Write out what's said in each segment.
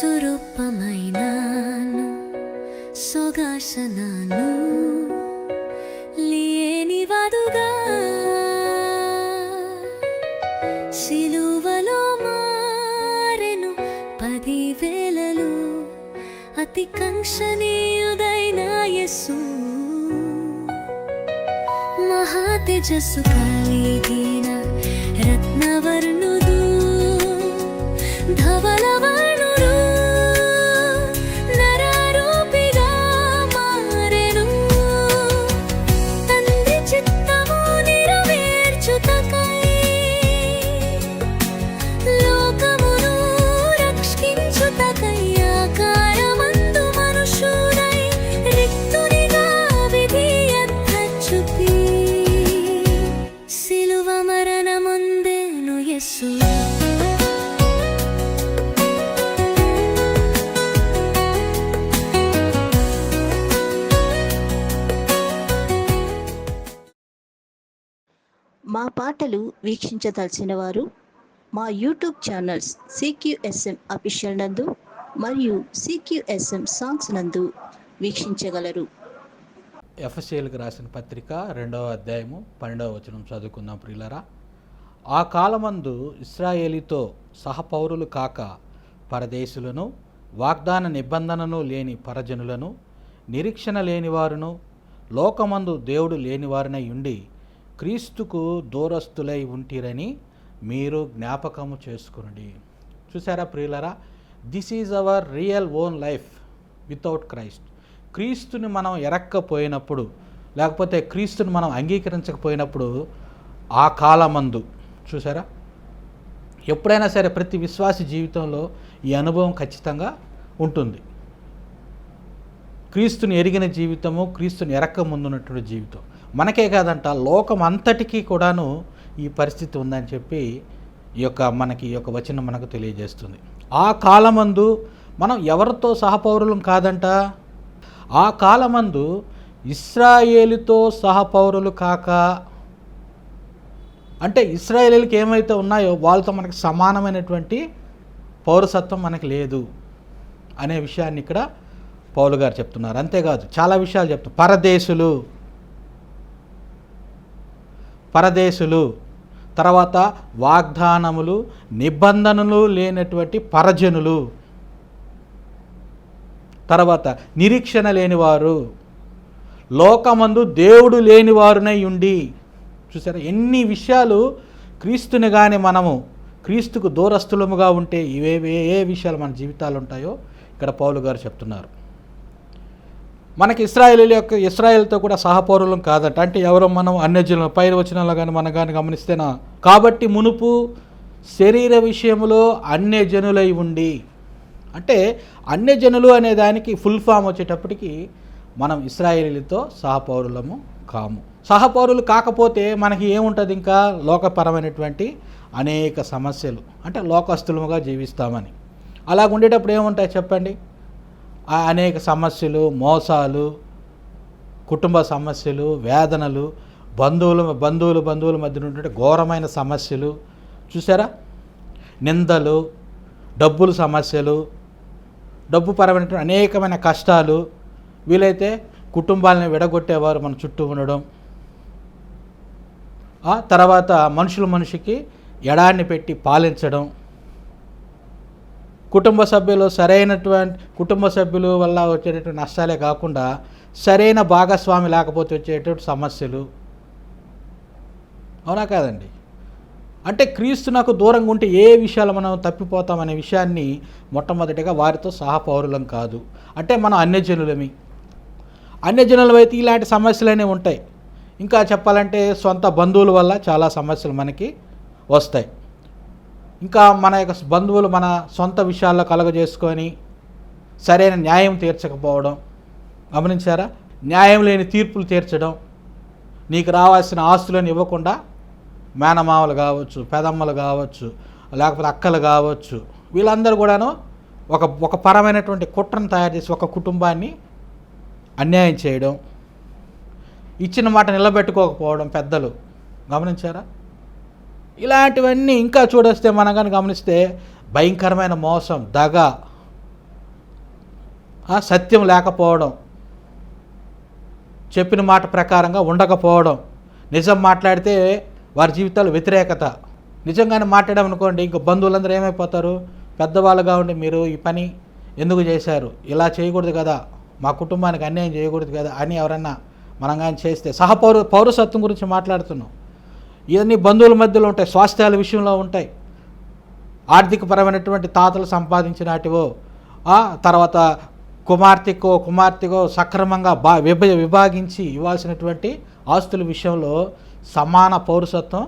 సురూపమైనాను సొగసనాను లేనివాదుగా సిలువలో మారెను 10,000 అతి కంక్షణీయుడైన యేసు మహాతేజస్సు కలిగిన రత్నవర్ణుడు ధవలవర్ణుడు నరరూపిగా మారెను తండ్రి చిత్తము నెరవేర్చుటకై లోకమును రక్షించుటకై ఆకారమందు మనుషుడై రిక్తునిగా విధియత్త చూపి సిలువ మరణముందెను యేసు మా పాటలు వీక్షించదలిచిన వారు మా యూట్యూబ్ ఛానల్స్ CQSM అఫీషియల్ నందు మరియు CQSM సాంగ్స్ నందు వీక్షించగలరు. ఎఫెసీయులకు రాసిన పత్రిక 2వ అధ్యాయము 12వ వచనం చదువుకుందాం ప్రియులారా. ఆ కాలమందు ఇశ్రాయేలీతో సహపౌరులు కాక పరదేశులను, వాగ్దాన నిబంధనను లేని పరజనులను, నిరీక్షణ లేనివారును, లోకమందు దేవుడు లేనివారినై ఉండి క్రీస్తుకు దూరస్తులై ఉంటిరని మీరు జ్ఞాపకము చేసుకునండి. చూసారా ప్రియులరా, this is our real own life without Christ. క్రీస్తుని మనం ఎరక్కపోయినప్పుడు, లేకపోతే క్రీస్తుని మనం అంగీకరించకపోయినప్పుడు ఆ కాలమందు చూసారా, ఎప్పుడైనా సరే ప్రతి విశ్వాసి జీవితంలో ఈ అనుభవం ఖచ్చితంగా ఉంటుంది. క్రీస్తుని ఎరిగిన జీవితము, క్రీస్తుని ఎరక్క ముందున్నటువంటి జీవితం. మనకే కాదంట, లోకం అంతటికీ కూడాను ఈ పరిస్థితి ఉందని చెప్పి ఈ యొక్క వచనం మనకు తెలియజేస్తుంది. ఆ కాలమందు మనం ఎవరితో సహపౌరులం కాదంట, ఆ కాలమందు ఇశ్రాయేలుతో సహపౌరులు కాక, అంటే ఇశ్రాయేలీలకు ఏమైతే ఉన్నాయో వాళ్ళతో మనకు సమానమైనటువంటి పౌరసత్వం మనకి లేదు అనే విషయాన్ని ఇక్కడ పౌలు గారు చెప్తున్నారు. అంతేకాదు చాలా విషయాలు చెప్తున్నారు. పరదేశులు, తర్వాత వాగ్దానములు, నిబంధనలు లేనటువంటి పరజనులు, తర్వాత నిరీక్షణ లేనివారు, లోకమందు దేవుడు లేనివారునై ఉండి. చూసారా ఎన్ని విషయాలు. క్రీస్తుని కానీ మనము క్రీస్తుకు దూరస్తులముగా ఉంటే ఏ విషయాలు మన జీవితాలు ఉంటాయో ఇక్కడ పౌలు గారు చెప్తున్నారు. మనకి ఇశ్రాయేలుతో కూడా సహపౌరులం కాదట. అంటే ఎవరో మనం అన్యజనులు, పైన వచనంలో కానీ మనం కానీ గమనిస్తేనా, కాబట్టి మునుపు శరీర విషయంలో అన్యజనులై ఉండి, అంటే అన్యజనులు అనే దానికి ఫుల్ ఫామ్ వచ్చేటప్పటికి మనం ఇశ్రాయేలీలతో సహపౌరులము కాము. సహపౌరులు కాకపోతే మనకి ఏముంటుంది, ఇంకా లోకపరమైనటువంటి అనేక సమస్యలు, అంటే లోకస్తులముగా జీవిస్తామని. అలా ఉండేటప్పుడు ఏముంటాయి చెప్పండి, అనేక సమస్యలు, మోసాలు, కుటుంబ సమస్యలు, వేదనలు, బంధువుల మధ్య ఉన్నటువంటి ఘోరమైన సమస్యలు చూసారా, నిందలు, డబ్బుల సమస్యలు, డబ్బు పరమైనటువంటి అనేకమైన కష్టాలు, వీలైతే కుటుంబాలను విడగొట్టేవారు మన చుట్టూ ఉండడం, తర్వాత మనిషికి ఎడాన్ని పెట్టి పాలించడం, కుటుంబ సభ్యులు వల్ల వచ్చేటటువంటి నష్టాలే కాకుండా సరైన భాగస్వామి లేకపోతే వచ్చేటటువంటి సమస్యలు. అవునా కాదండి? అంటే క్రీస్తు నాకు దూరంగా ఉంటే ఏ విషయాలు మనం తప్పిపోతామనే విషయాన్ని మొట్టమొదటిగా వారితో సహపౌరులం కాదు. అంటే మనం అన్యజనులు అయితే ఇలాంటి సమస్యలనే ఉంటాయి. ఇంకా చెప్పాలంటే సొంత బంధువుల వల్ల చాలా సమస్యలు మనకి వస్తాయి. ఇంకా మన యొక్క బంధువులు మన సొంత విషయాల్లో కలగజేసుకొని సరైన న్యాయం తీర్చకపోవడం, గమనించారా? న్యాయం లేని తీర్పులు తీర్చడం, నీకు రావాల్సిన ఆస్తులను ఇవ్వకుండా మేనమామలు కావచ్చు, పెదమ్మలు కావచ్చు, లేకపోతే అక్కలు కావచ్చు, వీళ్ళందరూ కూడాను ఒక పరమైనటువంటి కుట్రను తయారు చేసి ఒక కుటుంబాన్ని అన్యాయం చేయడం, ఇచ్చిన మాట నిలబెట్టుకోకపోవడం పెద్దలు, గమనించారా? ఇలాంటివన్నీ ఇంకా చూడొస్తే మనం కానీ గమనిస్తే భయంకరమైన మోసం, దగ, సత్యం లేకపోవడం, చెప్పిన మాట ప్రకారంగా ఉండకపోవడం, నిజం మాట్లాడితే వారి జీవితాలు వ్యతిరేకత. నిజంగానే మాట్లాడామనుకోండి, ఇంక బంధువులందరూ ఏమైపోతారు, పెద్దవాళ్ళుగా ఉండి మీరు ఈ పని ఎందుకు చేశారు, ఇలా చేయకూడదు కదా, మా కుటుంబానికి అన్యాయం చేయకూడదు కదా అని ఎవరన్నా మనం కానీ చేస్తే, పౌరసత్వం గురించి మాట్లాడుతున్నాం. ఇవన్నీ బంధువుల మధ్యలో ఉంటాయి, స్వాస్థ్యాల విషయంలో ఉంటాయి, ఆర్థికపరమైనటువంటి తాతలు సంపాదించినటివో, తర్వాత కుమార్తెకో సక్రమంగా విభాగించి ఇవ్వాల్సినటువంటి ఆస్తుల విషయంలో సమాన పౌరసత్వం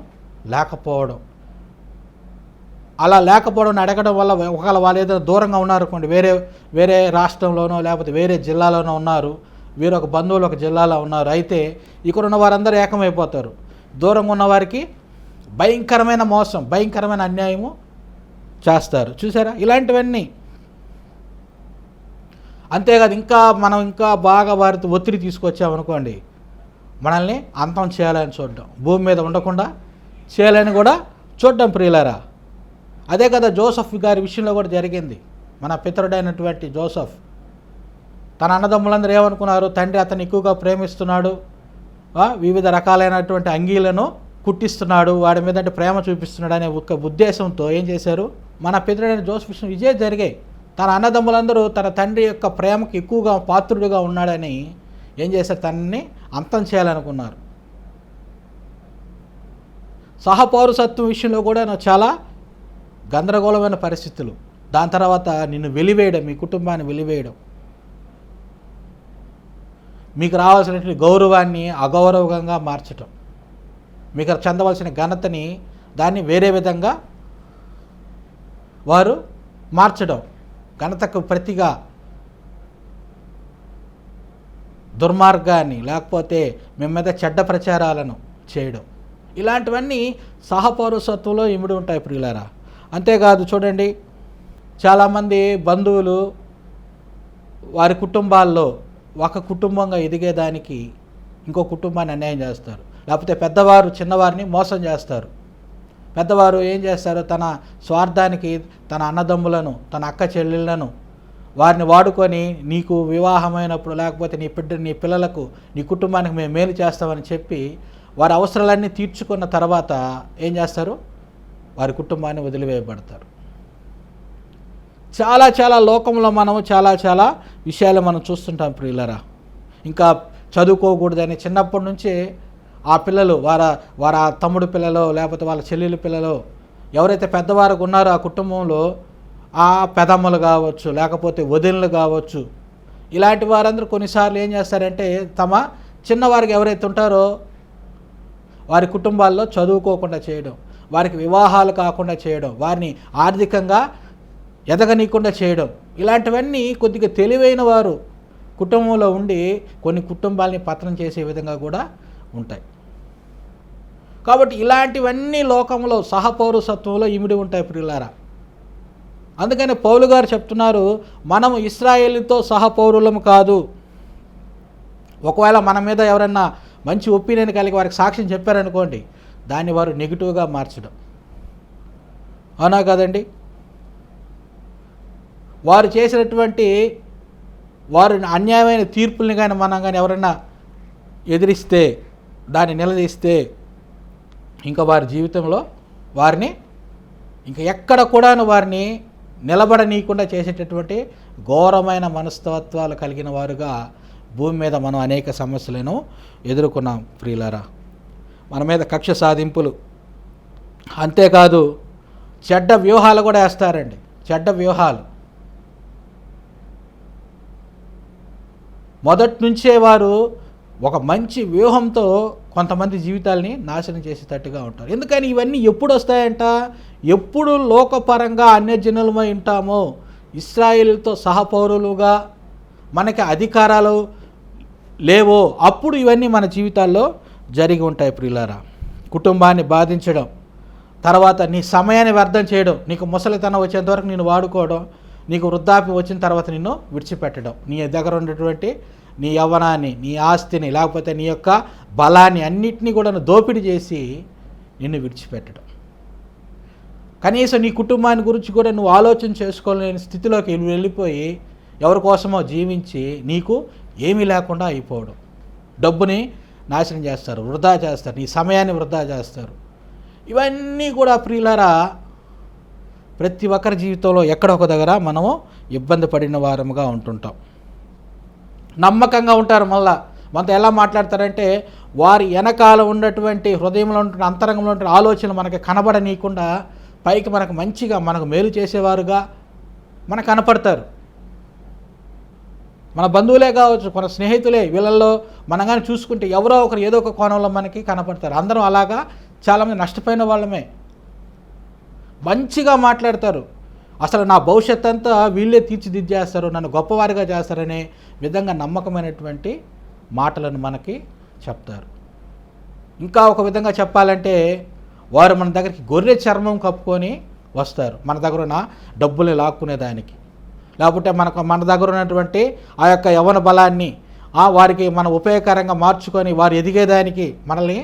లేకపోవడం. అలా లేకపోవడం అడగడం వల్ల ఒకవేళ వాళ్ళు ఏదైనా దూరంగా ఉన్నారనుకోండి, వేరే రాష్ట్రంలోనో లేకపోతే వేరే జిల్లాలోనో ఉన్నారు, వేరొక బంధువులు ఒక జిల్లాలో ఉన్నారు, అయితే ఇక్కడ ఉన్న వారందరూ ఏకమైపోతారు. దూరంగా ఉన్నవారికి భయంకరమైన మోసం, భయంకరమైన అన్యాయము చేస్తారు. చూసారా ఇలాంటివన్నీ. అంతేకాదు, ఇంకా బాగా వారితో ఒత్తిడి తీసుకొచ్చామనుకోండి, మనల్ని అంతం చేయాలని చూడడం, భూమి మీద ఉండకుండా చేయాలని కూడా చూడడం ప్రియులారా. అదే కదా జోసెఫ్ గారి విషయంలో కూడా జరిగింది. మన పితరుడైనటువంటి జోసెఫ్ తన అన్నదమ్ములందరూ ఏమనుకున్నారు, తండ్రి అతను ఎక్కువగా ప్రేమిస్తున్నాడు, వివిధ రకాలైనటువంటి అంగీలను కుట్టిస్తున్నాడు, వాడి మీద అంటే ప్రేమ చూపిస్తున్నాడు అనే ఒక ఉద్దేశంతో ఏం చేశారు, మన పితరుడైన జోసెఫ్ విషయం ఇదే జరిగాయి. తన అన్నదమ్ములందరూ తన తండ్రి యొక్క ప్రేమకు ఎక్కువగా పాత్రుడిగా ఉన్నాడని ఏం చేశారు, తనని అంతం చేయాలనుకున్నారు. సహపౌరసత్వం విషయంలో కూడా చాలా గందరగోళమైన పరిస్థితులు. దాని తర్వాత నిన్ను వెలివేయడం, మీ కుటుంబాన్ని వెలివేయడం, మీకు రావాల్సినటువంటి గౌరవాన్ని అగౌరవంగా మార్చటం, మీకు చెందవలసిన ఘనతని దాన్ని వేరే విధంగా వారు మార్చడం, ఘనతకు ప్రతిగా దుర్మార్గాన్ని లేకపోతే మీ మీద చెడ్డ ప్రచారాలను చేయడం, ఇలాంటివన్నీ సహపౌరసత్వంలో ఇమిడి ఉంటాయి ప్రియులారా. అంతేకాదు చూడండి, చాలామంది బంధువులు వారి కుటుంబాల్లో ఒక కుటుంబంగా ఎదిగేదానికి ఇంకో కుటుంబాన్ని అన్యాయం చేస్తారు, లేకపోతే పెద్దవారు చిన్నవారిని మోసం చేస్తారు. పెద్దవారు ఏం చేస్తారు, తన స్వార్థానికి తన అన్నదమ్ములను, తన అక్క చెల్లెళ్ళను వారిని వాడుకొని నీకు వివాహమైనప్పుడు లేకపోతే నీ పిల్లలకు, నీ కుటుంబానికి మేము మేలు చేస్తామని చెప్పి వారి అవసరాలన్నీ తీర్చుకున్న తర్వాత ఏం చేస్తారు, వారి కుటుంబాన్ని వదిలివేయబడతారు. చాలా లోకంలో మనము చాలా విషయాలు మనం చూస్తుంటాం ప్రియులరా. ఇంకా చదువుకోకూడదని చిన్నప్పటి నుంచే ఆ పిల్లలు వారి తమ్ముడు పిల్లలు లేకపోతే వాళ్ళ చెల్లెలు పిల్లలు ఎవరైతే పెద్దవారికి ఉన్నారో ఆ కుటుంబంలో, ఆ పెదమ్మలు కావచ్చు లేకపోతే వదినలు కావచ్చు, ఇలాంటి వారందరూ కొన్నిసార్లు ఏం చేస్తారంటే తమ చిన్నవారికి ఎవరైతే ఉంటారో వారి కుటుంబాల్లో చదువుకోకుండా చేయడం, వారికి వివాహాలు కాకుండా చేయడం, వారిని ఆర్థికంగా ఎదగనీయకుండా చేయడం, ఇలాంటివన్నీ కొద్దిగా తెలివైన వారు కుటుంబంలో ఉండి కొన్ని కుటుంబాలని పతనం చేసే విధంగా కూడా ఉంటాయి. కాబట్టి ఇలాంటివన్నీ లోకంలో సహపౌరసత్వంలో ఇమిడి ఉంటాయి ప్రియులారా. అందుకని పౌలు గారు చెప్తున్నారు, మనము ఇశ్రాయేలుతో సహపౌరులము కాదు. ఒకవేళ మన మీద ఎవరన్నా మంచి ఒపీనియన్ కలిగి వారికి సాక్ష్యం చెప్పారనుకోండి, దాన్ని వారు నెగిటివ్గా మార్చడం, అవునా కదండి. వారు చేసినటువంటి వారు అన్యాయమైన తీర్పుల్ని కానీ మనం కానీ ఎవరైనా ఎదిరిస్తే, దాన్ని నిలదీస్తే, ఇంకా వారి జీవితంలో వారిని ఇంకా ఎక్కడ కూడా వారిని నిలబడనీయకుండా చేసేటటువంటి ఘోరమైన మనస్తత్వాలు కలిగిన వారుగా భూమి మీద మనం అనేక సమస్యలను ఎదుర్కొన్నాం ప్రియులారా. మన మీద కక్ష సాధింపులు, అంతేకాదు చెడ్డ వ్యూహాలు కూడా వేస్తారండి. చెడ్డ వ్యూహాలు మొదటి నుంచే వారు ఒక మంచి వ్యూహంతో కొంతమంది జీవితాలని నాశనం చేసేటట్టుగా ఉంటారు. ఎందుకని ఇవన్నీ ఎప్పుడు వస్తాయంట, ఎప్పుడు లోకపరంగా అన్యజనులమై ఉంటామో, ఇశ్రాయేలుతో సహపౌరులుగా మనకి అధికారాలు లేవో అప్పుడు ఇవన్నీ మన జీవితాల్లో జరిగి ఉంటాయి ప్రియులారా. కుటుంబాన్ని బాధించడం, తర్వాత నీ సమయాన్ని వ్యర్థం చేయడం, నీకు ముసలితనం వచ్చేంత వరకు నేను వాడుకోవడం, నీకు వృద్ధాప్యం వచ్చిన తర్వాత నిన్ను విడిచిపెట్టడం, నీ దగ్గర ఉన్నటువంటి నీ యవ్వనాన్ని, నీ ఆస్తిని, లేకపోతే నీ యొక్క బలాన్ని అన్నిటినీ కూడా దోపిడీ చేసి నిన్ను విడిచిపెట్టడం. కనీసం నీ కుటుంబాన్ని గురించి కూడా నువ్వు ఆలోచన చేసుకోలేని స్థితిలోకి వెళ్ళిపోయి ఎవరి కోసమో జీవించి నీకు ఏమీ లేకుండా అయిపోవడం, డబ్బుని నాశనం చేస్తారు, వృధా చేస్తారు, నీ సమయాన్ని వృధా చేస్తారు. ఇవన్నీ కూడా ప్రియులారా ప్రతి ఒక్కరి జీవితంలో ఎక్కడొక దగ్గర మనము ఇబ్బంది పడిన వారముగా ఉంటుంటాం. నమ్మకంగా ఉంటారు, మళ్ళా మనతో ఎలా మాట్లాడతారంటే వారి వెనకాల ఉన్నటువంటి హృదయంలో ఉంటున్న అంతరంగంలో ఉంటున్న ఆలోచనలు మనకి కనబడనీయకుండా పైకి మనకు మంచిగా మనకు మేలు చేసేవారుగా మనకు కనపడతారు. మన బంధువులే కావచ్చు, మన స్నేహితులే, వీళ్ళల్లో మనం కానీ చూసుకుంటే ఎవరో ఒకరు ఏదో ఒక కోణంలో మనకి కనపడతారు. అందరం అలాగా చాలామంది నష్టపోయిన వాళ్ళమే. మంచిగా మాట్లాడతారు, అసలు నా భవిష్యత్ అంతా వీళ్ళే తీర్చిదిద్దేస్తారు, నన్ను గొప్పవారిగా చేస్తారనే విధంగా నమ్మకమైనటువంటి మాటలను మనకి చెప్తారు. ఇంకా ఒక విధంగా చెప్పాలంటే వారు మన దగ్గరికి గొర్రె చర్మం కప్పుకొని వస్తారు, మన దగ్గర ఉన్న డబ్బుల్ని లాక్కునేదానికి, లేకపోతే మన దగ్గర ఉన్నటువంటి ఆ యొక్క యవ్వన బలాన్ని వారికి మన ఉపయోగకరంగా మార్చుకొని వారు ఎదిగేదానికి మనల్ని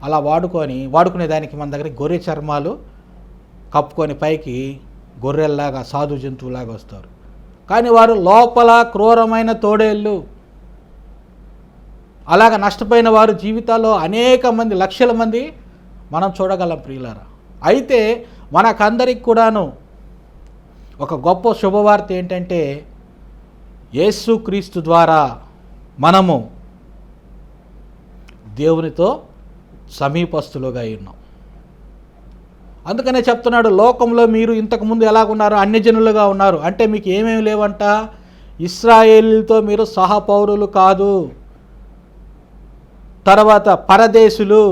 అలా వాడుకునేదానికి మన దగ్గర గొర్రె చర్మాలు కప్పుకొని పైకి గొర్రెల్లాగా సాధు జంతువులాగా వస్తారు. కానీ వారు లోపల క్రూరమైన తోడేళ్ళు. అలాగ నష్టపోయిన వారు జీవితాల్లో అనేక మంది, లక్షల మంది మనం చూడగలం ప్రియులారా. అయితే మనకందరికి కూడాను ఒక గొప్ప శుభవార్త ఏంటంటే యేసుక్రీస్తు ద్వారా మనము దేవునితో సమీపస్తులుగా ఉన్నాం. అందుకనే చెప్తున్నాడు, లోకంలో మీరు ఇంతకుముందు ఎలాగున్నారు, అన్యజనులుగా ఉన్నారు. అంటే మీకు ఏమేమి లేవంట, ఇశ్రాయేలుతో మీరు సహపౌరులు కాదు, తర్వాత పరదేశులు.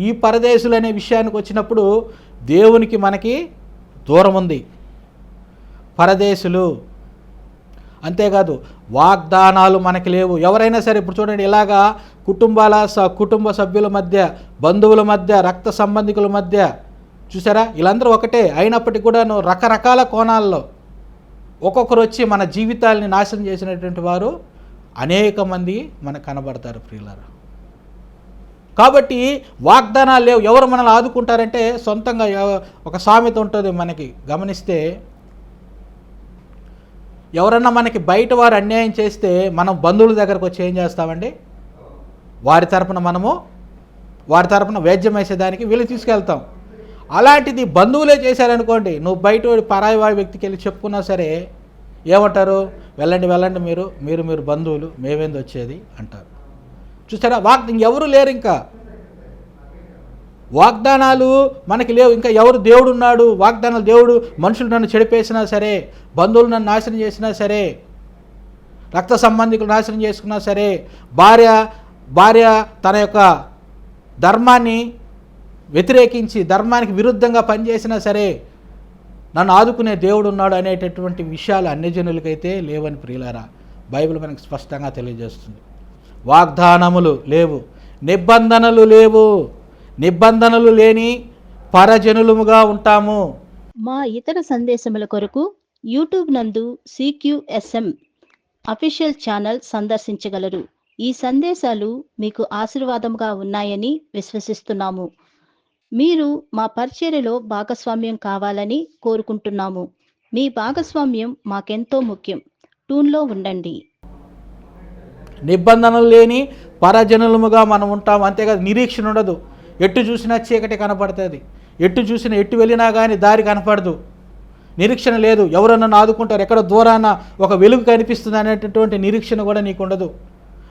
ఈ పరదేశులు అనే విషయానికి వచ్చినప్పుడు దేవునికి మనకి దూరం ఉంది, పరదేశులు. అంతేకాదు వాగ్దానాలు మనకి లేవు. ఎవరైనా సరే ఇప్పుడు చూడండి, ఇలాగా కుటుంబ సభ్యుల మధ్య, బంధువుల మధ్య, రక్త సంబంధికుల మధ్య చూసారా, వీళ్ళందరూ ఒకటే అయినప్పటికీ కూడా రకరకాల కోణాల్లో ఒక్కొక్కరు వచ్చి మన జీవితాలని నాశనం చేసినటువంటి వారు అనేక మంది మనకు కనబడతారు ప్రియులారా. కాబట్టి వాగ్దానాలు లేవు. ఎవరు మనల్ని ఆదుకుంటారంటే సొంతంగా ఒక సామెత ఉంటుంది మనకి గమనిస్తే, ఎవరన్నా మనకి బయట వారు అన్యాయం చేస్తే మనం బంధువుల దగ్గరకు వచ్చి ఏం చేస్తామండి, వారి తరపున వేద్యం వేసేదానికి వీళ్ళు తీసుకెళ్తాం. అలాంటిది బంధువులే చేశారనుకోండి, నువ్వు బయట పరాయి వారి వ్యక్తికి వెళ్ళి చెప్పుకున్నా సరే ఏమంటారు, వెళ్ళండి మీరు బంధువులు, మేమేంది వచ్చేది అంటారు. చూసారా, ఎవరు లేరు, ఇంకా వాగ్దానాలు మనకి లేవు. ఇంకా ఎవరు దేవుడు ఉన్నాడు, వాగ్దానాలు దేవుడు మనుషులు నన్ను చెడిపేసినా సరే, బంధువులు నన్ను నాశనం చేసినా సరే, రక్త సంబంధికులు నాశనం చేసుకున్నా సరే, భార్య తన యొక్క ధర్మాన్ని వ్యతిరేకించి ధర్మానికి విరుద్ధంగా పనిచేసినా సరే నన్ను ఆదుకునే దేవుడు ఉన్నాడు అనేటటువంటి విషయాలు అన్యజనులకైతే లేవని ప్రియులారా బైబిల్ మనకు స్పష్టంగా తెలియజేస్తుంది. వాగ్దానములు లేవు, నిబంధనలు లేవు. నిబంధనలు లేని పరజనులముగా ఉంటాము. మా ఇతర సందేశముల కొరకు యూట్యూబ్ నందు CQSM అఫీషియల్ ఛానల్ సందర్శించగలరు. ఈ సందేశాలు మీకు ఆశీర్వాదముగా ఉన్నాయని విశ్వసిస్తున్నాము. మీరు మా పరిచర్యలో భాగస్వామ్యం కావాలని కోరుకుంటున్నాము. మీ భాగస్వామ్యం మాకెంతో ముఖ్యం. టూన్లో ఉండండి. నిబంధనలు లేని పరజనులముగా మనం ఉంటాం. అంతేకాదు నిరీక్షణ ఉండదు. ఎటు చూసినా చీకటి కనపడుతుంది, ఎటు వెళ్ళినా కానీ దారి కనపడదు, నిరీక్షణ లేదు. ఎవరన్నా ఆదుకుంటారు, ఎక్కడ దూరాన ఒక వెలుగు కనిపిస్తుంది అనేటటువంటి నిరీక్షణ కూడా నీకు ఉండదు.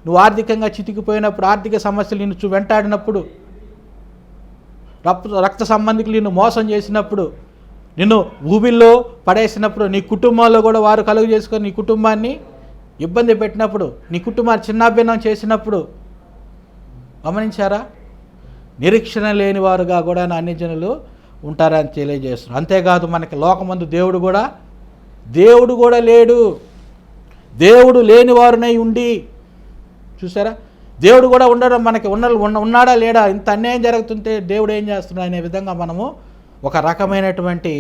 నువ్వు ఆర్థికంగా చితికిపోయినప్పుడు, ఆర్థిక సమస్యలు నిన్ను వెంటాడినప్పుడు, రక్త సంబంధికులు నిన్ను మోసం చేసినప్పుడు, నిన్ను ఊబిల్లో పడేసినప్పుడు, నీ కుటుంబంలో కూడా వారు కలుగు చేసుకొని నీ కుటుంబాన్ని ఇబ్బంది పెట్టినప్పుడు, నీ కుటుంబాన్ని చిన్నాభిన్నం చేసినప్పుడు గమనించారా, నిరీక్షణ లేని వారుగా కూడా అన్యజనులు ఉంటారని తెలియజేస్తున్నారు. అంతేకాదు మనకి లోకమందు దేవుడు కూడా లేడు. దేవుడు లేని వారునై ఉండి, చూసారా, దేవుడు కూడా ఉండడం మనకి ఉన్నాడా లేడా, ఇంత అన్యాయం జరుగుతుంటే దేవుడు ఏం చేస్తున్నాడు అనే విధంగా మనము ఒక రకమైనటువంటి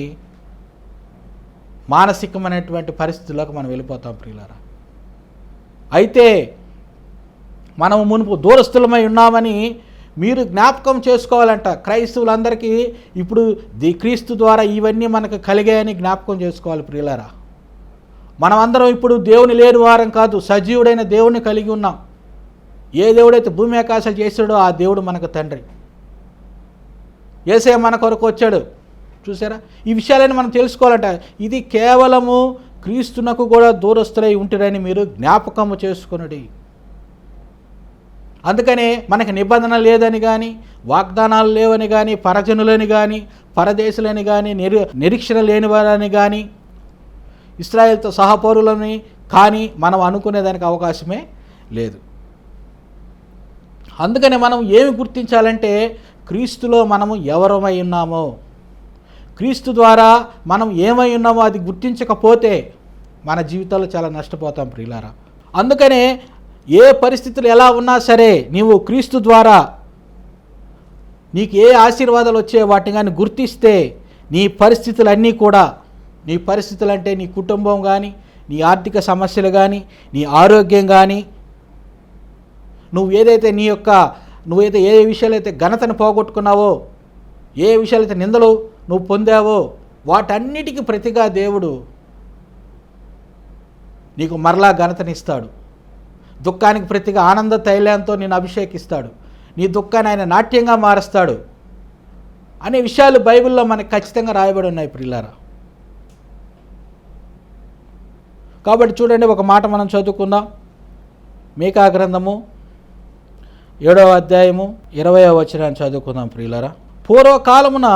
మానసికమైనటువంటి పరిస్థితుల్లోకి మనం వెళ్ళిపోతాం ప్రియులారా. అయితే మనము మునుపు దూరస్థులమై ఉన్నామని మీరు జ్ఞాపకం చేసుకోవాలంట. క్రైస్తవులందరికీ ఇప్పుడు క్రీస్తు ద్వారా ఇవన్నీ మనకు కలిగాయని జ్ఞాపకం చేసుకోవాలి ప్రియులారా. మనమందరం ఇప్పుడు దేవుని లేని వారం కాదు, సజీవుడైన దేవుడిని కలిగి ఉన్నాం. ఏ దేవుడైతే భూమి ఆకాశాలు చేశాడో ఆ దేవుడు మనకు తండ్రి. యేసయ్య మన కొరకు వచ్చాడు. చూసారా, ఈ విషయాలని మనం తెలుసుకోవాలంట. ఇది కేవలము క్రీస్తునకు కూడా దూరస్తులై ఉంటురని మీరు జ్ఞాపకము చేసుకొనుడి. అందుకనే మనకి నిబంధన లేదని కానీ, వాగ్దానాలు లేవని కానీ, పరజనులని కానీ, పరదేశులని కానీ, నిరీక్షణ లేని వారని కానీ, ఇశ్రాయేలుతో సహపౌరులని కానీ మనం అనుకునేదానికి అవకాశమే లేదు. అందుకని మనం ఏమి గుర్తించాలంటే క్రీస్తులో మనము ఎవరమై ఉన్నామో, క్రీస్తు ద్వారా మనం ఏమై ఉన్నామో అది గుర్తించకపోతే మన జీవితాల్లో చాలా నష్టపోతాం ప్రియులారా. అందుకనే ఏ పరిస్థితులు ఎలా ఉన్నా సరే నీవు క్రీస్తు ద్వారా నీకు ఏ ఆశీర్వాదాలు వచ్చే వాటిని కానీ గుర్తిస్తే నీ పరిస్థితులన్నీ కూడా, నీ పరిస్థితులు అంటే నీ కుటుంబం కానీ, నీ ఆర్థిక సమస్యలు కానీ, నీ ఆరోగ్యం కానీ, నువ్వేదైతే ఏ విషయాలైతే ఘనతను పోగొట్టుకున్నావో, ఏ విషయాలైతే నిందలు నువ్వు పొందావో వాటన్నిటికీ ప్రతిగా దేవుడు నీకు మరలా ఘనతనిస్తాడు. దుఃఖానికి ప్రతిగా ఆనంద తైలంతో నేను అభిషేకిస్తాడు. నీ దుఃఖాన్ని ఆయన నాట్యంగా మారుస్తాడు అనే విషయాలు బైబిల్లో మనకు ఖచ్చితంగా రాయబడి ఉన్నాయి ప్రియులారా. కాబట్టి చూడండి, ఒక మాట మనం చదువుకుందాం. మీకా గ్రంథము 7వ అధ్యాయము 20వ వచనాన్ని చదువుకుందాం ప్రియులారా. పూర్వకాలమున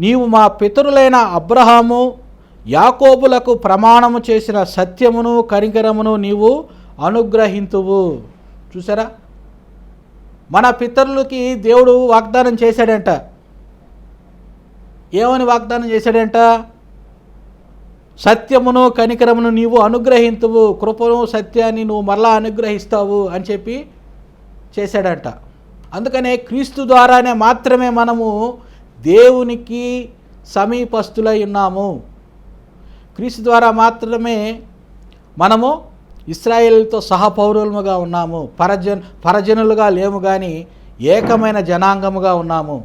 నీవు మా పితరులైన అబ్రహాము యాకోబులకు ప్రమాణము చేసిన సత్యమును కనికరమును నీవు అనుగ్రహింతువు. చూసారా, మన పితరులకి దేవుడు వాగ్దానం చేశాడంట. ఏమని వాగ్దానం చేశాడంట? సత్యమును కనికరమును నీవు అనుగ్రహింతువు, కృపను సత్యాన్ని నువ్వు మరలా అనుగ్రహిస్తావు అని చెప్పి చేశాడంట. అందుకనే క్రీస్తు ద్వారానే మాత్రమే మనము దేవునికి సమీపస్తులై ఉన్నాము. క్రీస్తు ద్వారా మాత్రమే మనము ఇశ్రాయేలుతో సహపౌరులుగా ఉన్నాము. పరజనులుగా లేము కానీ ఏకమైన జనాంగముగా ఉన్నాము.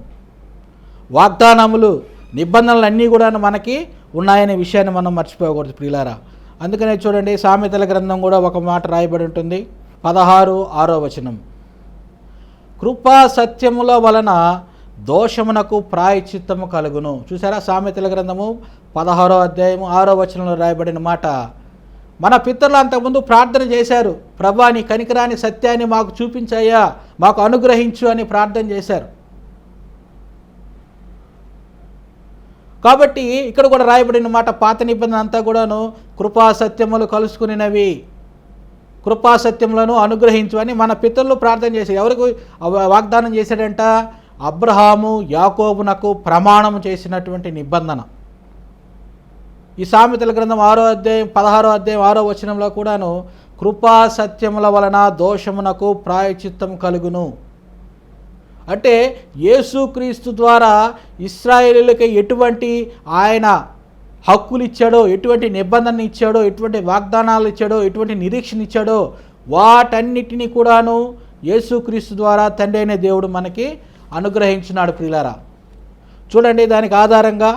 వాగ్దానములు, నిబంధనలు అన్నీ కూడా మనకి ఉన్నాయనే విషయాన్ని మనం మర్చిపోకూడదు ప్రియులారా. అందుకనే చూడండి, సామెతల గ్రంథం కూడా ఒక మాట రాయబడి ఉంటుంది, 16:6 వచనం. కృపా సత్యముల వలన దోషమునకు ప్రాయశ్చిత్తము కలుగును. చూసారా, సామెతల గ్రంథము 16వ అధ్యాయము 6వ వచనంలో రాయబడిన మాట. మన పితరులు అంతకుముందు ప్రార్థన చేశారు, ప్రభా నీ కనికరాని సత్యాన్ని మాకు చూపించయ్యా, మాకు అనుగ్రహించు అని ప్రార్థన చేశారు. కాబట్టి ఇక్కడ కూడా రాయబడిన మాట, పాత నిబంధన అంతా కూడాను కృపా సత్యములు కలుసుకునినవి, కృపా సత్యములను అనుగ్రహించు అని మన పితరులు ప్రార్థన చేశారు. ఎవరికి వాగ్దానం చేశాడంట? అబ్రహాము యాకోబునకు ప్రమాణం చేసినటువంటి నిబంధన. ఈ సామెతల గ్రంథం 16వ అధ్యాయం 6వ వచనంలో కూడాను కృపా సత్యముల వలన దోషమునకు ప్రాయశ్చిత్తం కలుగును. అంటే యేసుక్రీస్తు ద్వారా ఇశ్రాయేలీయులకి ఎటువంటి ఆయన హక్కులు ఇచ్చాడో, ఎటువంటి నిబంధనలు ఇచ్చాడో, ఎటువంటి వాగ్దానాలు ఇచ్చాడో, ఎటువంటి నిరీక్షణ ఇచ్చాడో వాటన్నిటినీ కూడాను యేసుక్రీస్తు ద్వారా తండ్రి అయిన దేవుడు మనకి అనుగ్రహించినాడు ప్రియులారా. చూడండి, దానికి ఆధారంగా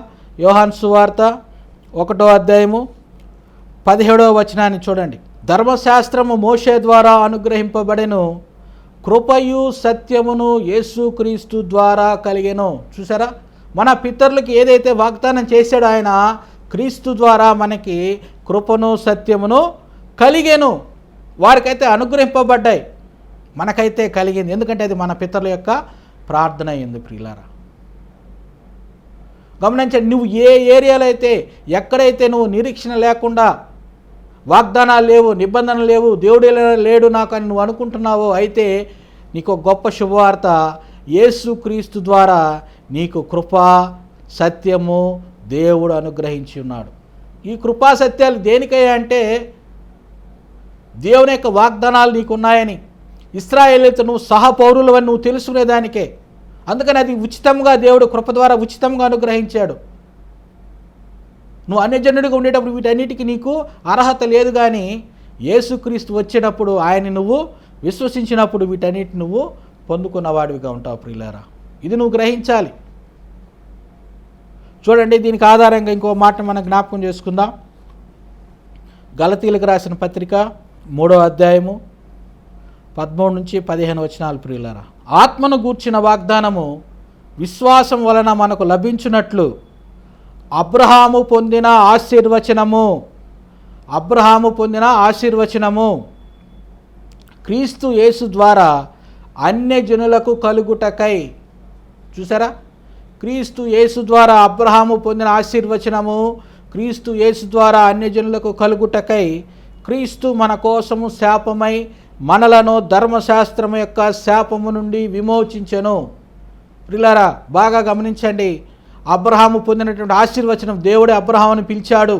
యోహాను సువార్త 1వ అధ్యాయము 17వ వచనాన్ని చూడండి. ధర్మశాస్త్రము మోషే ద్వారా అనుగ్రహింపబడెను, కృపయు సత్యమును యేసుక్రీస్తు ద్వారా కలిగెను. చూసారా, మన పితరులకి ఏదైతే వాగ్దానం చేశాడో ఆయన క్రీస్తు ద్వారా మనకి కృపను సత్యమును కలిగెను. వారికైతే అనుగ్రహింపబడ్డాయి, మనకైతే కలిగింది. ఎందుకంటే అది మన పితరుల యొక్క ప్రార్థన అయింది ప్రియులారా. గమనించండి, నువ్వు ఏ ఏరియాలో అయితే, ఎక్కడైతే నువ్వు నిరీక్షణ లేకుండా, వాగ్దానాలు లేవు, నిబంధనలు లేవు, దేవుడు లేడు నాకు అని నువ్వు అనుకుంటున్నావో, అయితే నీకు గొప్ప శుభవార్త, యేసుక్రీస్తు ద్వారా నీకు కృపా సత్యము దేవుడు అనుగ్రహించి ఉన్నాడు. ఈ కృపా సత్యాలు దేనికయ్యా అంటే దేవుని యొక్క వాగ్దానాలు నీకున్నాయని, ఇశ్రాయేలీయులతో నువ్వు సహపౌరులు అని నువ్వు తెలుసుకునేదానికే. అందుకని అది ఉచితంగా దేవుడు కృప ద్వారా ఉచితంగా అనుగ్రహించాడు. నువ్వు అన్యజనుడిగా ఉండేటప్పుడు వీటన్నిటికీ నీకు అర్హత లేదు, కానీ యేసుక్రీస్తు వచ్చినప్పుడు ఆయన్ని నువ్వు విశ్వసించినప్పుడు వీటన్నిటి నువ్వు పొందుకున్నవాడివిగా ఉంటావు ప్రియులారా. ఇది నువ్వు గ్రహించాలి. చూడండి, దీనికి ఆధారంగా ఇంకో మాట మనం జ్ఞాపకం చేసుకుందాం. గలతీలకు రాసిన పత్రిక 3వ అధ్యాయము 13 నుంచి 15 వచనాలు ప్రియులారా. ఆత్మను గూర్చిన వాగ్దానము విశ్వాసం వలన మనకు లభించున్నట్లు అబ్రహాము పొందిన ఆశీర్వచనము క్రీస్తు యేసు ద్వారా అన్యజనులకు కలుగుటకై. చూసారా, క్రీస్తు యేసు ద్వారా అబ్రహాము పొందిన ఆశీర్వచనము క్రీస్తు యేసు ద్వారా అన్యజనులకు కలుగుటకై క్రీస్తు మన కోసము శాపమై మనలను ధర్మశాస్త్రము యొక్క శాపము నుండి విమోచించెను. ప్రియులారా, బాగా గమనించండి. అబ్రహాము పొందినటువంటి ఆశీర్వచనం, దేవుడే అబ్రహాముని పిలిచాడు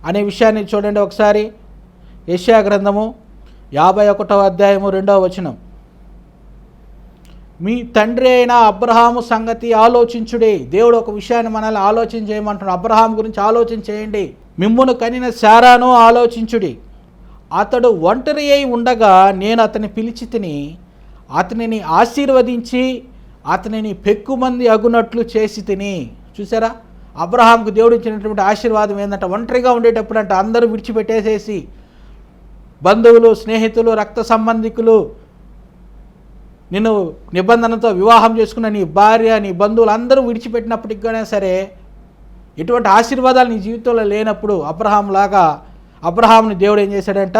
అనే విషయాన్ని చూడండి ఒకసారి. యెషయా గ్రంథము 51వ అధ్యాయము 2వ వచనం. మీ తండ్రి అయిన అబ్రహాము సంగతి ఆలోచించుడి. దేవుడు ఒక విషయాన్ని మనల్ని ఆలోచన చేయమంటున్నాడు. అబ్రహాం గురించి ఆలోచన చేయండి. మిమ్మును కనిన శారాను ఆలోచించుడి. అతడు ఒంటరి అయి ఉండగా నేను అతని పిలిచి తిని అతనిని ఆశీర్వదించి అతనిని పెక్కుమంది అగునట్లు చేసి తిని. చూసారా, అబ్రహాంకు దేవుడు ఇచ్చినటువంటి ఆశీర్వాదం ఏంటంటే, ఒంటరిగా ఉండేటప్పుడు అంటే అందరూ విడిచిపెట్టేసేసి బంధువులు, స్నేహితులు, రక్త సంబంధికులు, నిన్ను నిబంధనతో వివాహం చేసుకున్న నీ భార్య, నీ బంధువులు అందరూ విడిచిపెట్టినప్పటికైనా సరే ఎటువంటి ఆశీర్వాదాలు నీ జీవితంలో లేనప్పుడు అబ్రహాముని దేవుడు ఏం చేశాడంట?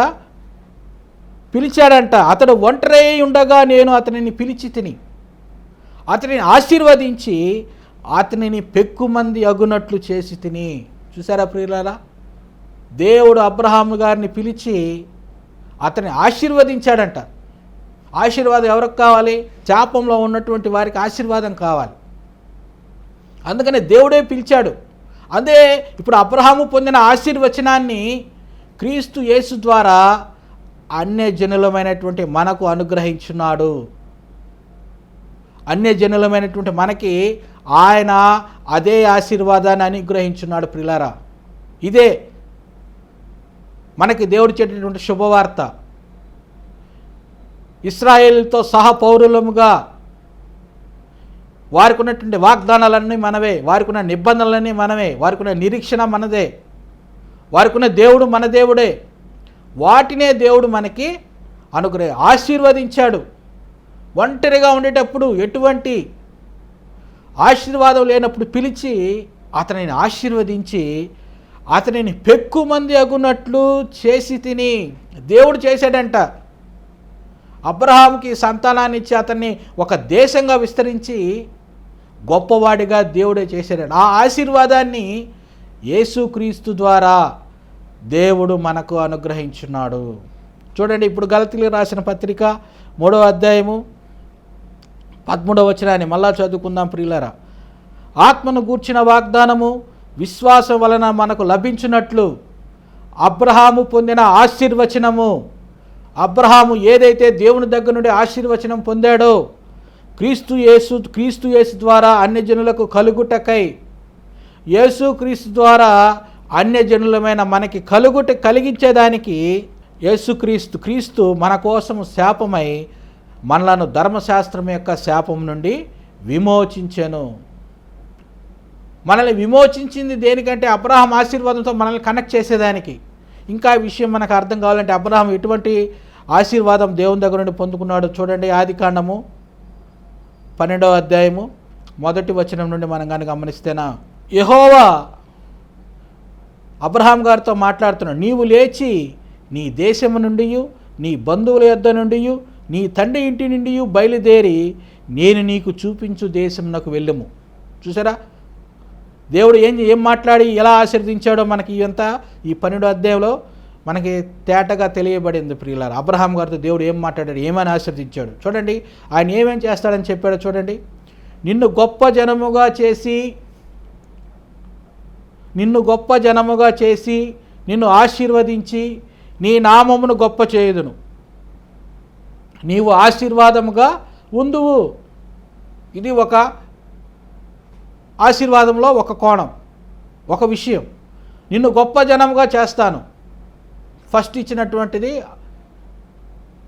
పిలిచాడంట. అతడు ఒంటరి ఉండగా నేను అతనిని పిలిచి తిని అతనిని ఆశీర్వదించి అతనిని పెక్కుమంది అగునట్లు చేసి తిని. చూసారా ప్రియులారా, దేవుడు అబ్రహాము గారిని పిలిచి అతన్ని ఆశీర్వదించాడంట. ఆశీర్వాదం ఎవరికి కావాలి? శాపంలో ఉన్నటువంటి వారికి ఆశీర్వాదం కావాలి. అందుకనే దేవుడే పిలిచాడు. అదే ఇప్పుడు అబ్రహాము పొందిన ఆశీర్వచనాన్ని క్రీస్తు యేసు ద్వారా అన్యజనులమైనటువంటి మనకు అనుగ్రహించున్నాడు. అన్యజనులమైనటువంటి మనకి ఆయన అదే ఆశీర్వాదాన్ని అనుగ్రహించున్నాడు. ప్రియులారా, ఇదే మనకి దేవుడు చెప్పినటువంటి శుభవార్త. ఇశ్రాయేలుతో సహ పౌరులముగా వారికి ఉన్నటువంటి వాగ్దానాలన్నీ మనవే, వారికి ఉన్న నిబంధనలన్నీ మనమే, వారికి ఉన్న నిరీక్షణ మనదే, వారికి ఉన్న దేవుడు మన దేవుడే. వాటినే దేవుడు మనకి ఆశీర్వదించాడు. ఒంటరిగా ఉండేటప్పుడు ఎటువంటి ఆశీర్వాదం లేనప్పుడు పిలిచి అతనిని ఆశీర్వదించి అతనిని పెక్కుమంది అగునట్లు చేసి తిని. దేవుడు చేశాడంట. అబ్రహాంకి సంతానాన్ని ఇచ్చి అతన్ని ఒక దేశంగా విస్తరించి గొప్పవాడిగా దేవుడే చేశాడు. ఆ ఆశీర్వాదాన్ని యేసుక్రీస్తు ద్వారా దేవుడు మనకు అనుగ్రహించున్నాడు. చూడండి, ఇప్పుడు గలతీయులకు రాసిన పత్రిక 3వ అధ్యాయము 13వ వచనాన్ని మళ్ళా చదువుకుందాం ప్రియులారా. ఆత్మను గూర్చిన వాగ్దానము విశ్వాసం వలన మనకు లభించినట్లు అబ్రహాము పొందిన ఆశీర్వచనము, అబ్రహాము ఏదైతే దేవుని దగ్గర నుండి ఆశీర్వచనం పొందాడో క్రీస్తు యేసు ద్వారా అన్యజనులకు కలుగుటకై, యేసుక్రీస్తు ద్వారా అన్యజనులమైన మనకి కలిగించేదానికి క్రీస్తు మన కోసం శాపమై మనలను ధర్మశాస్త్రం యొక్క శాపం నుండి విమోచించెను. మనల్ని విమోచించింది దేనికంటే అబ్రహాం ఆశీర్వాదంతో మనల్ని కనెక్ట్ చేసేదానికి. ఇంకా ఈ విషయం మనకు అర్థం కావాలంటే అబ్రహాం ఎటువంటి ఆశీర్వాదం దేవుని దగ్గర నుండి పొందుకున్నాడు చూడండి. ఆదికాండము 12వ అధ్యాయము 1వ వచనం నుండి మనం కానీ గమనిస్తేనా, యెహోవా అబ్రహాం గారితో మాట్లాడుతున్నాడు, నీవు లేచి నీ దేశము నుండి, నీ బంధువుల యొద్ద నుండి, నీ తండ్రి ఇంటి నుండి బయలుదేరి నేను నీకు చూపించు దేశంనకు వెళ్ళము. చూసారా, దేవుడు ఏం మాట్లాడి ఎలా ఆశీర్వదించాడో మనకి ఇదంతా ఈ 12వ అధ్యాయంలో మనకి తేటగా తెలియబడింది ప్రియులారా. అబ్రహాం గారితో దేవుడు ఏం మాట్లాడాడు, ఏమని ఆశీర్వదించాడు చూడండి. ఆయన ఏమేం చేస్తాడని చెప్పాడో చూడండి. నిన్ను గొప్ప జనముగా చేసి నిన్ను ఆశీర్వదించి నీ నామమును గొప్ప చేయుదును, నీవు ఆశీర్వాదముగా ఉందువు. ఇది ఒక ఆశీర్వాదంలో ఒక కోణం, ఒక విషయం. నిన్ను గొప్ప జనముగా చేస్తాను. ఫస్ట్ ఇచ్చినటువంటిది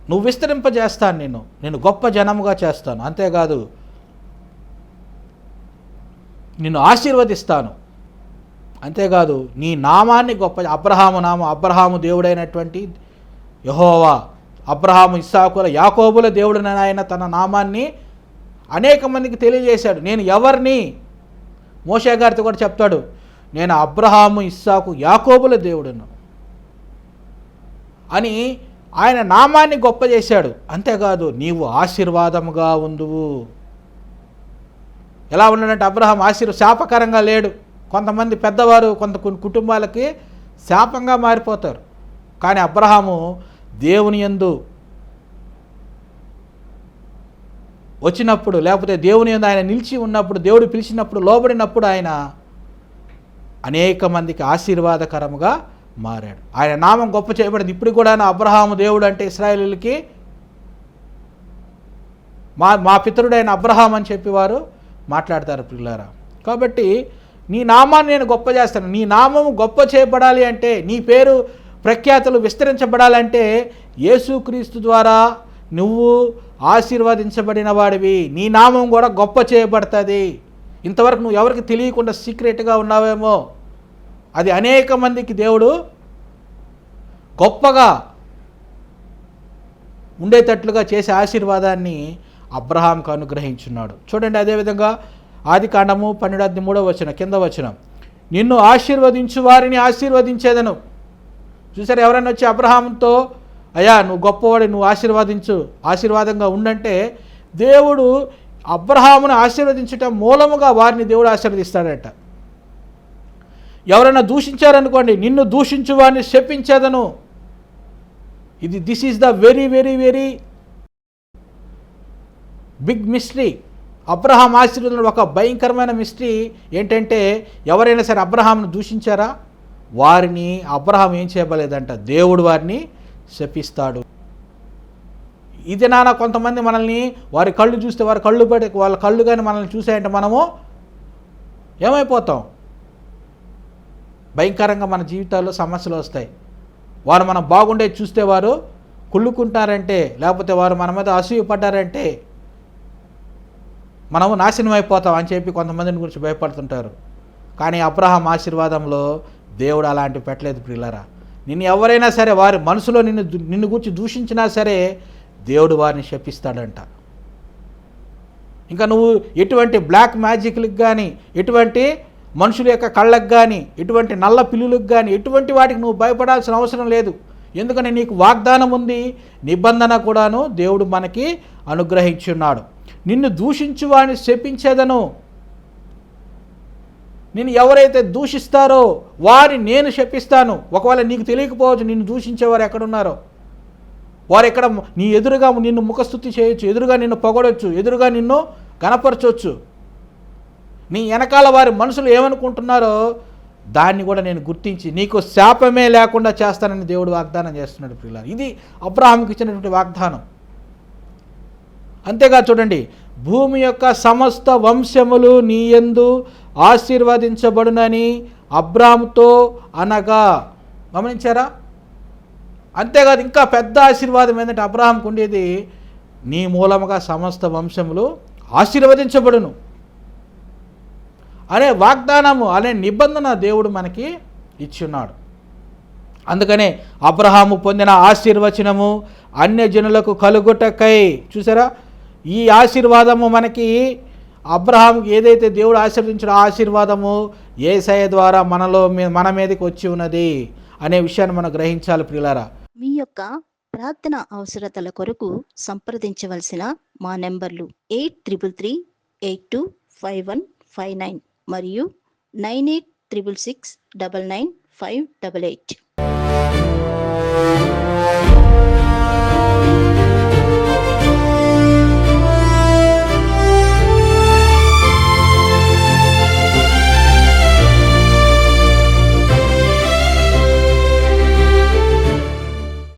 నువ్వు విస్తరింపజేస్తాను, నేను గొప్ప జనముగా చేస్తాను. అంతేకాదు నిన్ను ఆశీర్వదిస్తాను. అంతేకాదు నీ నామాన్ని గొప్ప, అబ్రహాము దేవుడైనటువంటి యెహోవా, అబ్రహాము ఇస్సాకుల యాకోబుల దేవుడైన ఆయన తన నామాన్ని అనేక మందికి తెలియజేశాడు. నేను ఎవరిని, మోషే గారితో కూడా చెప్తాడు, నేను అబ్రహాము ఇస్సాకు యాకోబుల దేవుడును అని ఆయన నామాన్ని గొప్ప చేశాడు. అంతేకాదు నీవు ఆశీర్వాదముగా ఉందువు. ఎలా ఉన్నాడంటే అబ్రహాం శాపకరంగా లేడు. కొంతమంది పెద్దవారు కొంత కుటుంబాలకి శాపంగా మారిపోతారు. కానీ అబ్రహాము దేవుని యందు వచ్చినప్పుడు, లేకపోతే దేవుని యందు ఆయన నిలిచి ఉన్నప్పుడు, దేవుడు పిలిచినప్పుడు, లోబడినప్పుడు ఆయన అనేక మందికి ఆశీర్వాదకరముగా మారాడు. ఆయన నామం గొప్ప చేయబడింది. ఇప్పుడు కూడా అబ్రహాము దేవుడు అంటే ఇశ్రాయేలీయులకి మా పితరుడైన అబ్రహాం అని చెప్పి వారు మాట్లాడతారు పిల్లారా. కాబట్టి నీ నామాన్ని నేను గొప్ప చేస్తాను. నీ నామము గొప్ప చేయబడాలి అంటే, నీ పేరు ప్రఖ్యాతులు విస్తరించబడాలంటే యేసుక్రీస్తు ద్వారా నువ్వు ఆశీర్వదించబడిన వాడివి. నీ నామం కూడా గొప్ప చేయబడుతుంది. ఇంతవరకు నువ్వు ఎవరికి తెలియకుండా సీక్రెట్గా ఉన్నావేమో, అది అనేక మందికి దేవుడు గొప్పగా ఉండేటట్లుగా చేసే ఆశీర్వాదాన్ని అబ్రహాంకు అనుగ్రహించున్నాడు. చూడండి, అదేవిధంగా ఆదికాండము 12:3 కింద వచనం, నిన్ను ఆశీర్వదించు వారిని ఆశీర్వదించేదను. చూసారు, ఎవరైనా వచ్చి అబ్రహాంతో అయ్యా నువ్వు గొప్పవాడి, నువ్వు ఆశీర్వాదంగా ఉండంటే దేవుడు అబ్రహామును ఆశీర్వదించటం మూలముగా వారిని దేవుడు ఆశీర్వదిస్తాడట. ఎవరైనా దూషించారనుకోండి, నిన్ను దూషించు వారిని శపించేదను. This is the very very very big mystery. Abraham ఆశీర్వాదం ఒక భయంకరమైన మిస్టరీ ఏంటంటే, ఎవరైనా సరే అబ్రహాంను దూషించారా, వారిని అబ్రహాం ఏం చేయబలేదంట, దేవుడు వారిని శపిస్తాడు. ఇది కొంతమంది మనల్ని వారి కళ్ళు చూస్తే, వాళ్ళ కళ్ళు కానీ మనల్ని చూసాయంటే మనము ఏమైపోతాం, భయంకరంగా మన జీవితాల్లో సమస్యలు వస్తాయి. వారు మనం బాగుండేది చూస్తే వారు కుళ్ళుకుంటారంటే, లేకపోతే వారు మన మీద అసూయపడ్డారంటే మనము నాశనం అయిపోతాం అని చెప్పి కొంతమందిని గురించి భయపడుతుంటారు. కానీ అబ్రహాం ఆశీర్వాదంలో దేవుడు అలాంటివి పెట్టలేదు ప్రియులారా. నిన్ను ఎవరైనా సరే వారి మనసులో నిన్ను గురించి దూషించినా సరే దేవుడు వారిని శపిస్తాడంట. ఇంకా నువ్వు ఎటువంటి బ్లాక్ మ్యాజిక్లకు కానీ, ఎటువంటి మనుషుల యొక్క కళ్ళకు కానీ, ఎటువంటి నల్ల పిల్లులకు కానీ, ఎటువంటి వాటికి నువ్వు భయపడాల్సిన అవసరం లేదు. ఎందుకని నీకు వాగ్దానం ఉంది, నిబంధన కూడాను దేవుడు మనకి అనుగ్రహించున్నాడు. నిన్ను దూషించు వారిని శపించేదను. నిన్ను ఎవరైతే దూషిస్తారో వారిని నేను శపిస్తాను. ఒకవేళ నీకు తెలియకపోవచ్చు నిన్ను దూషించేవారు ఎక్కడున్నారో. వారు ఎక్కడ నీ ఎదురుగా నిన్ను ముఖస్తుతి చేయొచ్చు, ఎదురుగా నిన్ను పొగడొచ్చు, ఎదురుగా నిన్ను కనపరచవచ్చు. నీ వెనకాల వారి మనసులు ఏమనుకుంటున్నారో దాన్ని కూడా నేను గుర్తించి నీకు శాపమే లేకుండా చేస్తానని దేవుడు వాగ్దానం చేస్తున్నాడు ప్రియులారా. ఇది అబ్రహాముకి ఇచ్చినటువంటి వాగ్దానం. అంతేగా చూడండి, భూమి యొక్క సమస్త వంశములు నీ యందు ఆశీర్వదించబడునని అబ్రాముతో అనగా. గమనించారా? అంతేకాదు, ఇంకా పెద్ద ఆశీర్వాదం ఏంటంటే అబ్రహాంకు ఉండేది, నీ మూలముగా సమస్త వంశములు ఆశీర్వదించబడును అనే వాగ్దానము, అనే నిబంధన దేవుడు మనకి ఇచ్చున్నాడు. అందుకనే అబ్రహాము పొందిన ఆశీర్వచనము అన్యజనులకు కలుగుటకై. చూసారా, ఈ ఆశీర్వాదము మనకి అబ్రహాముకి ఏదైతే దేవుడు ఆశీర్వదించిన ఆశీర్వాదము యేసయ్య ద్వారా మన మీదకి వచ్చి ఉన్నది అనే విషయాన్ని మనం గ్రహించాలి ప్రియులారా. మీ యొక్క ప్రార్థన అవసరతల కొరకు సంప్రదించవలసిన మా నెంబర్లు 8338251559 మరియు 9866699588.